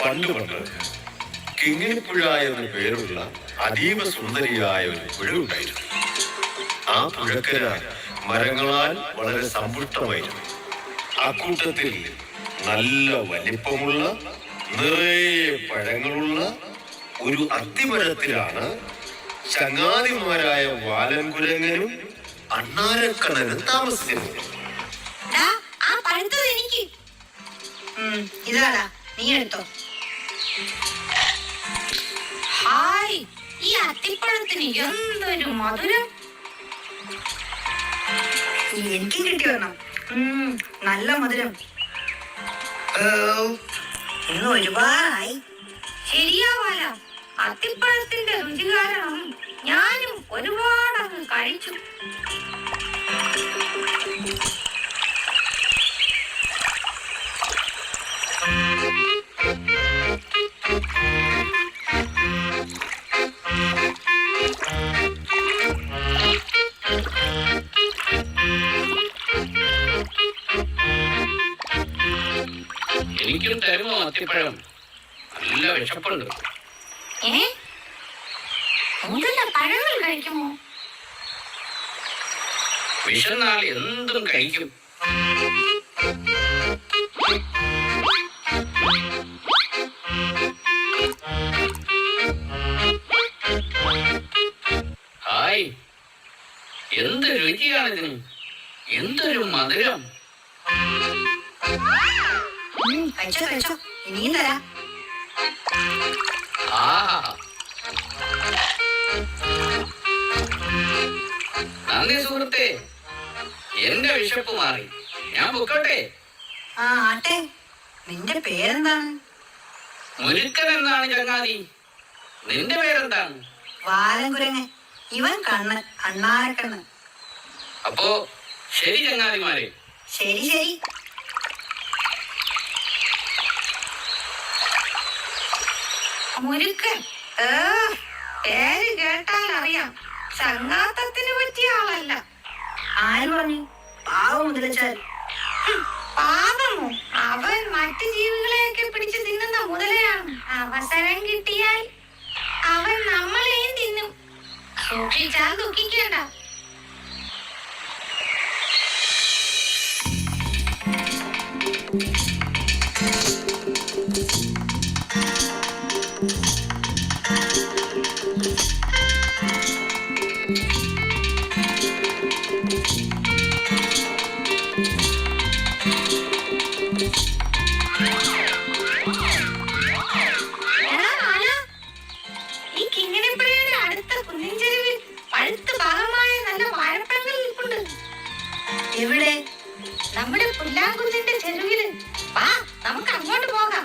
പണ്ട് പണ്ട് കിങ്ങിണിപ്പുഴ എന്ന പേരുള്ള അതീവ സുന്ദരിയായ ഒരു പുഴ ഉണ്ടായിരുന്നു. ആ പുഴക്കര മരങ്ങളാൽ വളരെ സമ്പുഷ്ടമായിരുന്നു. അക്കൂട്ടത്തിൽ നല്ല വലിപ്പമുള്ള നിറയെ പഴങ്ങളുള്ള ഒരു അത്തിമരത്തിലാണ് ചങ്ങാതിമാരായ വാലൻകുരങ്ങനും അണ്ണാരക്കണ്ണനും താമസിച്ചിരുന്നത്. ഇതാടാ, നീ എടുത്തോ. ഹായ്, ഈ അത്തിപ്പഴത്തിന് എന്തൊരു മധുരം. എനിക്കും കിട്ടി വരണം. നല്ല മധുരം. ഇന്ന് ഒരുപാടായി. ശരിയാവാല, അത്തിപ്പഴത്തിന്റെ രുചി കാരണം ഞാനും ഒരുപാടങ്ങ് കഴിച്ചു. എനിക്കും തരുമോ അത്തിപ്പഴം? നല്ല വിശപ്പുണ്ട്. പഴങ്ങൾ കഴിക്കുമോ? വിശന്നാൽ എന്തും കഴിക്കും. ഹായ്, എന്ത് രുചിയാണിതിന്, എന്തൊരു മധുരം. കഴിച്ചോ കഴിച്ചോ, ഇനിയും തരാം. നന്ദി സുഹൃത്തെ, എന്റെ വിശപ്പ് മാറി. ഞാൻ പൊക്കോട്ടെ? ആട്ടെ, നിന്റെ പേരെന്താണ്? മുരുക്കൻ എന്നാണ് ചങ്ങാതി. നിന്റെ പേരെന്താണ്? വാലൻകുരങ്ങൻ. ഇവൻ കണ്ണൻ, അണ്ണാരക്കണ്ണൻ. അപ്പോ ശരി ചങ്ങാതിമാരെ. ശരി ശരി. മുരുക്കൻ, പേര് കേട്ടാൽ അറിയാം ചങ്ങാത്തത്തിന് പറ്റിയ ആളല്ല. ആര് പറഞ്ഞു? പാവം മുതലച്ചാൽ. പാവമോ? അവൻ മറ്റു ജീവികളെയൊക്കെ പിടിച്ച് തിന്നുന്ന മുതലയാണ്. അവസരം കിട്ടിയാൽ അവൻ നമ്മളെയും തിന്നും. സൂക്ഷിച്ചാൽ ദുഃഖിക്കേണ്ട. എവിടെ? നമ്മുടെ പുല്ലാങ്കുന്നിന്റെ ചെരുവില്. വാ, നമുക്ക് അങ്ങോട്ട് പോകാം.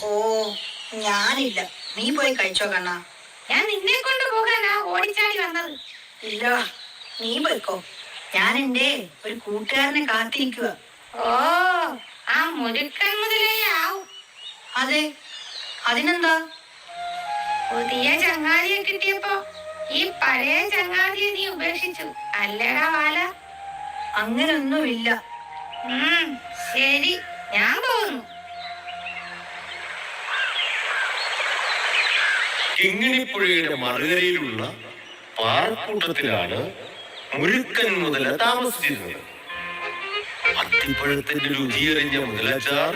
ഓ, ഞാനില്ല. നീ പോയി കഴിച്ചോ കണ്ണാ. ഞാൻ നിന്നെ കൊണ്ട് പോകാനാ ഓടിച്ചാടി വന്നത്. ഇല്ല, നീ പോയിക്കോ. ഞാൻ എന്റെ ഒരു കൂട്ടുകാരനെ കാത്തിരിക്കുക. ഓ, ആ മുരുക്കൻ മുതലേ ആവും. അതെ, അതിനെന്താ? പുതിയ ചങ്ങാതിയെ കിട്ടിയപ്പോ ഈ പഴയ ചങ്ങാതിയെ നീ ഉപേക്ഷിച്ചു അല്ലേടാ വാല? അങ്ങനൊന്നുമില്ല. ശരി, ഞാൻ പോകുന്നു. കിങ്ങിണിപ്പുഴയുടെ മറുകരയിലുള്ള പാറക്കൂട്ടത്തിലാണ് മുരുക്കൻ മുതല താമസിച്ചിരുന്നത്. അത്തിപ്പഴത്തിന്റെ രുചിയറിഞ്ഞ മുതലച്ചാർ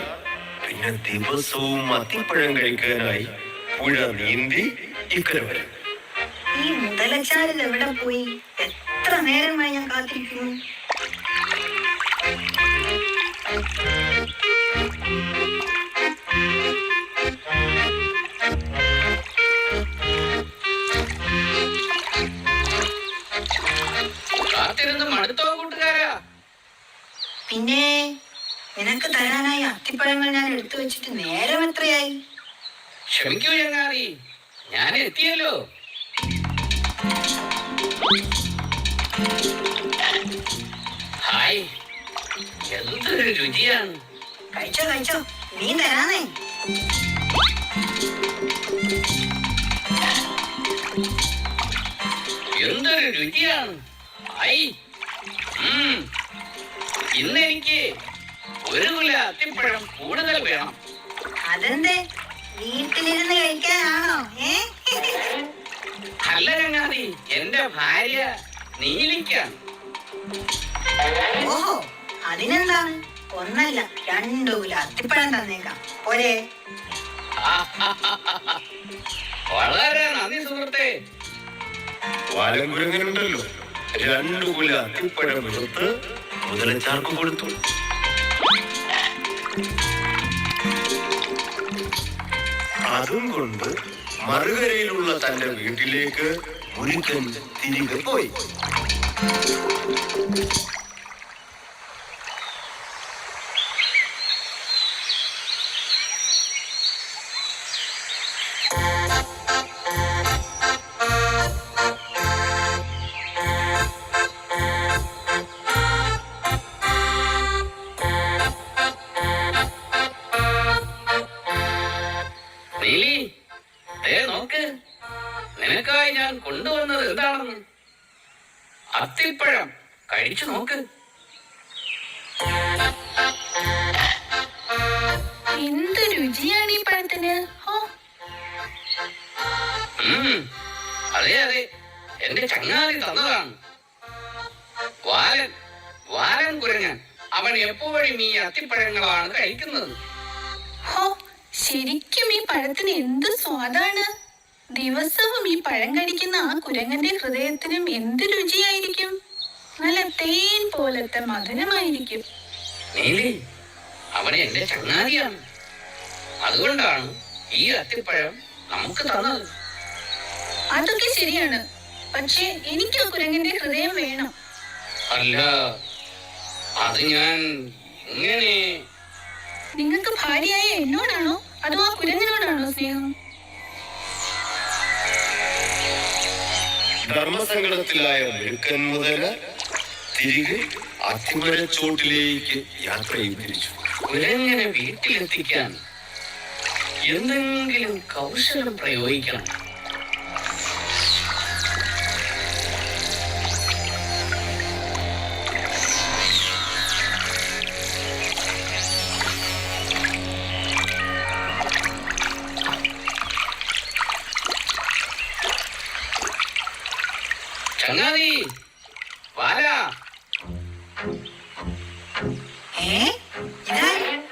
പിന്നെ ദിവസവും അത്തിപ്പഴം കഴിക്കാനായി പുഴ നീന്തി ഇക്കരെ വരും. ഈ മുതലച്ചാരിൽ എവിടെ പോയി? എത്ര നേരമായി ഞാൻ കാത്തിരിക്കുന്നു. പിന്നെ നിനക്ക് തരാനായി അത്തിപ്പഴങ്ങൾ ഞാൻ എടുത്തു വെച്ചിട്ട് നേരം എത്രയായി? ക്ഷമിക്കൂ ചങ്ങാതി, ഞാൻ എത്തിയല്ലോ. ഹായ്, എന്തൊരു രുചിയാണ്. കഴിച്ചോ കഴിച്ചോ, നീ തരാനേ. എന്തൊരു രുചിയാണ്. ഇന്നെനിക്ക് ഒരു കുല അത്തിപ്പഴം കൂടുതൽ വേണം. അതെന്തേ, വീട്ടിലിരുന്ന് കഴിക്കാനാണോ? അല്ല ചങ്ങാതി, എന്റെ ഭാര്യ നീലിക്കാണ്. ഓഹോ, അതിനെന്താണ്? ഒന്നല്ല 2 കിലോ അത്തിപ്പഴം തന്നേക്കാം പോരെ? വളരെ നന്ദി സുഹൃത്തെ. വാലങ്കുരങ്ങനുണ്ടല്ലോ 2 കുല അത്തിപ്പഴം എടുത്ത് മുതലച്ചാർക്ക് കൊടുത്തു. അതും കൊണ്ട് മറുകരയിലുള്ള തന്റെ വീട്ടിലേക്ക് മുരുകൻ തിരികെ പോയി. നീലി, നോക്ക്, നിനക്കായി ഞാൻ കൊണ്ടുവന്നത് എന്താണെന്ന്. അത്തിപ്പഴം കഴിച്ചു നോക്ക്. എന്ത് രുചിയാണ് ഈ പഴത്തിന്! അതെ അതെ, എന്റെ ചങ്ങാതി തന്നതാണ്. വാലൻ വാലൻ കുരങ്ങൻ, അവൻ എപ്പോഴും ഈ അത്തിപ്പഴങ്ങളാണ് കഴിക്കുന്നത്. ഹോ, ശരിക്കും ഈ പഴത്തിന് എന്ത് സ്വാദാണ്! ദിവസവും ഈ പഴം കഴിക്കുന്ന ആ കുരങ്ങന്റെ ഹൃദയത്തിനും എന്ത് രുചിയായിരിക്കും! നല്ല തേൻ പോലത്തെ മധുരമായിരിക്കും. നീലി, അവൻ എന്റെ ചങ്ങാതിയാണ്. അതുകൊണ്ടാണ് ഈ അത്തിപ്പഴം നമുക്ക് തന്നത്. അതൊക്കെ ശരിയാണ്, പക്ഷേ എനിക്ക് ആ കുരങ്ങന്റെ ഹൃദയം വേണം. അല്ല, അത് ഞാൻ ഇങ്ങനെ... നിങ്ങൾക്ക് ഭാര്യയായ എന്നോടാണോ അതോ ആ കുരങ്ങനോടാണോ സ്നേഹം? ധർമ്മസങ്കടത്തിലായ മുരുക്കൻ മുതല തിരികെ അത്തിമരച്ചോട്ടിലേക്ക് യാത്ര തിരിച്ചു. കുരങ്ങനെ വീട്ടിലെത്തിക്കാൻ എന്തെങ്കിലും കൗശലം പ്രയോഗിക്കണം. ചങ്ങാതി, വാരാ.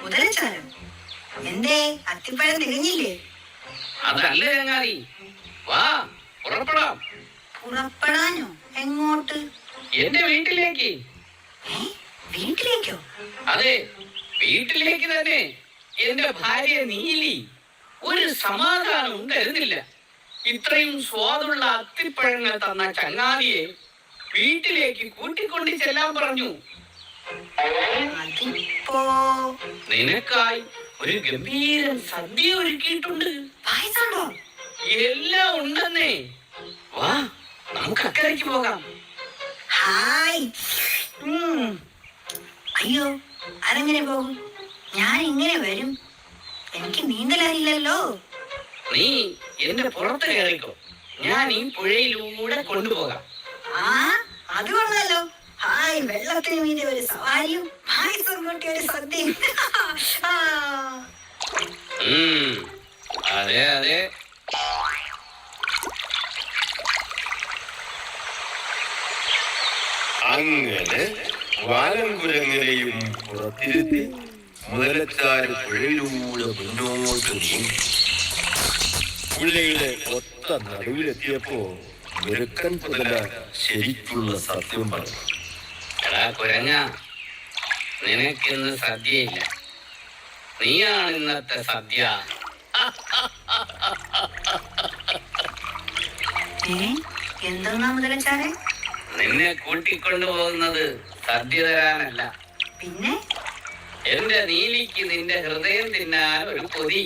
മുതലച്ചാരം എന്തേ, അത്തിപ്പഴം തികഞ്ഞില്ലേ? അതല്ല ചങ്ങാതി, വാ പുറപ്പെടാം. പുറപ്പെടാനോ? എങ്ങോട്ട്? എന്റെ വീട്ടിലേക്ക്. വീട്ടിലേക്കോ? അതെ, വീട്ടിലേക്ക് തന്നെ. എന്റെ ഭാര്യ നീലി ഒരു സമാധാനവും തരുന്നില്ല. ഇത്രയും സ്വാദുള്ള അത്തിപ്പഴങ്ങൾ തന്ന ചങ്ങാതിയെ വീട്ടിലേക്ക് കൂട്ടിക്കൊണ്ട് ചെല്ലാൻ പറഞ്ഞു. അതിപ്പോ നിനക്കായി ഒരു ഗംഭീര സദ്യ ഒരുക്കിയിട്ടുണ്ട്. പായസമുണ്ടോ? എല്ലാം ഉണ്ടെന്നേ. വാ, നമുക്ക് അക്കരയ്ക്ക് പോകാം. ഹായ്. അയ്യോ, അതെങ്ങനെ പോകും? ഞാൻ ഇങ്ങനെ വരും? എനിക്ക് നീന്തലറിയില്ലല്ലോ. നീ എന്റെ പുറത്ത് കയറിക്കോ, ഞാൻ ഈ പുഴയിലൂടെ കൊണ്ടുപോകാം. ആ, അത് കൊള്ളാലോ. ഹായ്, വെള്ളത്തിന് മീതെ ഒരു സവാരിയും പായസം കൂട്ടി ഒരു സദ്യയും. അതെ അതെ. അങ്ങനെ വാലങ്കുരങ്ങനെയും പുറത്തിരുത്തി മുതലച്ചാര് പുഴയിലൂടെ മുന്നോട്ട് നീങ്ങി. പുഴയുടെ ഒത്ത നടുവിലെത്തിയപ്പോ മുരുക്കൻ മുതല ശരിക്കുള്ള സത്യം പറഞ്ഞു. എടാ കുരങ്ങ, നിനക്കിന്ന് സദ്യയില്ല. നീയാണ് ഇന്നത്തെ സദ്യ. എന്തെന്നാ മുതലച്ചാരെ? നിന്നെ കൂട്ടിക്കൊണ്ടുപോകുന്നത് സദ്യ തരാനല്ല, പിന്നെ എന്റെ നീലിക്ക് നിന്റെ ഹൃദയം തിന്നാൻ ഒരു കൊതി.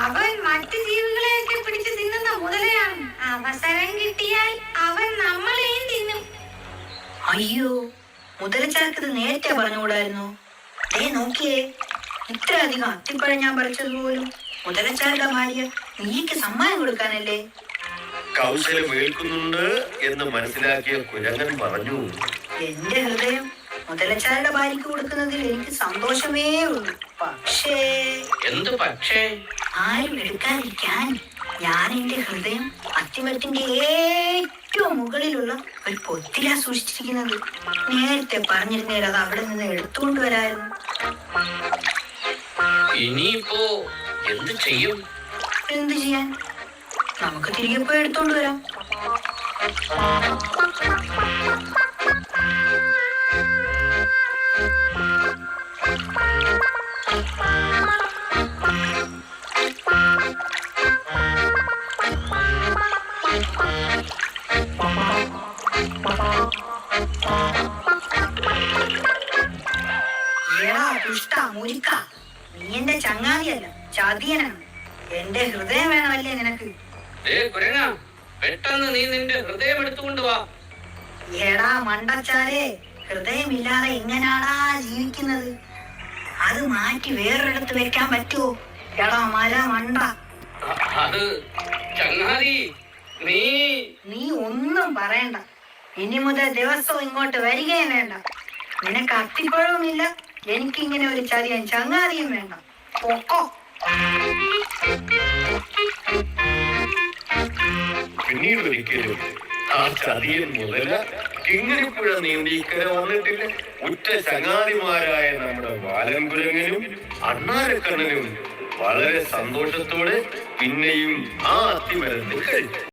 അവൻ മറ്റു ജീവികളെയൊക്കെ പിടിച്ച് തിന്നുന്ന മുതലയാണ്. അവസരം കിട്ടിയാൽ അവൻ നമ്മളെയും തിന്നും. അയ്യോ, മുതലച്ചാർക്ക് ഇത് നേരത്തെ പറഞ്ഞുകൂടായിരുന്നു. നോക്കിയേ, ഇത്രയധികം അത്തിപ്പഴം ഞാൻ പറിച്ചത് പോലും മുതലച്ചാരുടെ ഭാര്യ നീക്ക് സമ്മാനം കൊടുക്കാനല്ലേ. കൗശലം ഏൽക്കുന്നുണ്ട് എന്ന് മനസ്സിലാക്കിയ കുരങ്ങൻ പറഞ്ഞു, എന്റെ ഹൃദയം മുതലച്ചാരുടെ ഭാര്യക്ക് കൊടുക്കുന്നതിൽ എനിക്ക് സന്തോഷമേ ഉള്ളൂ. പക്ഷേ എന്ത് പക്ഷേ? ആരും എടുക്കാതിരിക്കാൻ ഞാൻ എന്റെ ഹൃദയം അത്തിമരത്തിന്റെ ഏറ്റവും മുകളിലുള്ള ഒരു പൊത്തിലാ സൂക്ഷിച്ചിരിക്കുന്നത്. നേരത്തെ പറഞ്ഞിരുന്നേൽ അത് അവിടെ നിന്ന് എടുത്തുകൊണ്ട് വരായിരുന്നു. ഇനിയിപ്പോ എന്ത് ചെയ്യും? എന്ത് ചെയ്യാൻ? നമുക്ക് തിരികെ പോയി എടുത്തോണ്ട് വരാം. നീ എന്റെ ചങ്ങാതിയല്ല, ചതിയനാണ്. എന്റെ ഹൃദയം വേണമല്ലേ നിനക്ക്? പെട്ടെന്ന് നീ നിന്റെ ഹൃദയം എടുത്തുകൊണ്ട് വാ. എടാ മണ്ടച്ചാലേ, ഹൃദയമില്ലാതെ എങ്ങനാടാ ജീവിക്കുന്നത്? അത് മാറ്റി വേറൊരിടത്ത് വെക്കാൻ പറ്റുമോ? എടാ മല മണ്ട, അത് ചങ്ങാതി നീ ഒന്നും പറയണ്ട. ഇനി മുതൽ ദിവസവും ഇങ്ങോട്ട് വരികയും വേണ്ട. നിനക്ക് അത്തിപ്പഴവുമില്ല, എനിക്കിങ്ങനെ ഒരു ചതിയൻ ചങ്ങാതിയും വേണ്ട. പൊക്കോ. പിന്നീട് ഒരിക്കലും ആ ചതിയൻ മുതല കിങ്ങിണിപ്പുഴ നീന്തിക്കര വന്നിട്ടില്ല. ഉറ്റ ചങ്ങാതിമാരായ നമ്മുടെ വാലംകുരങ്ങനും അണ്ണാരക്കണ്ണനും വളരെ സന്തോഷത്തോടെ പിന്നെയും ആ അത്തിമരത്തിൽ കഴിച്ചു.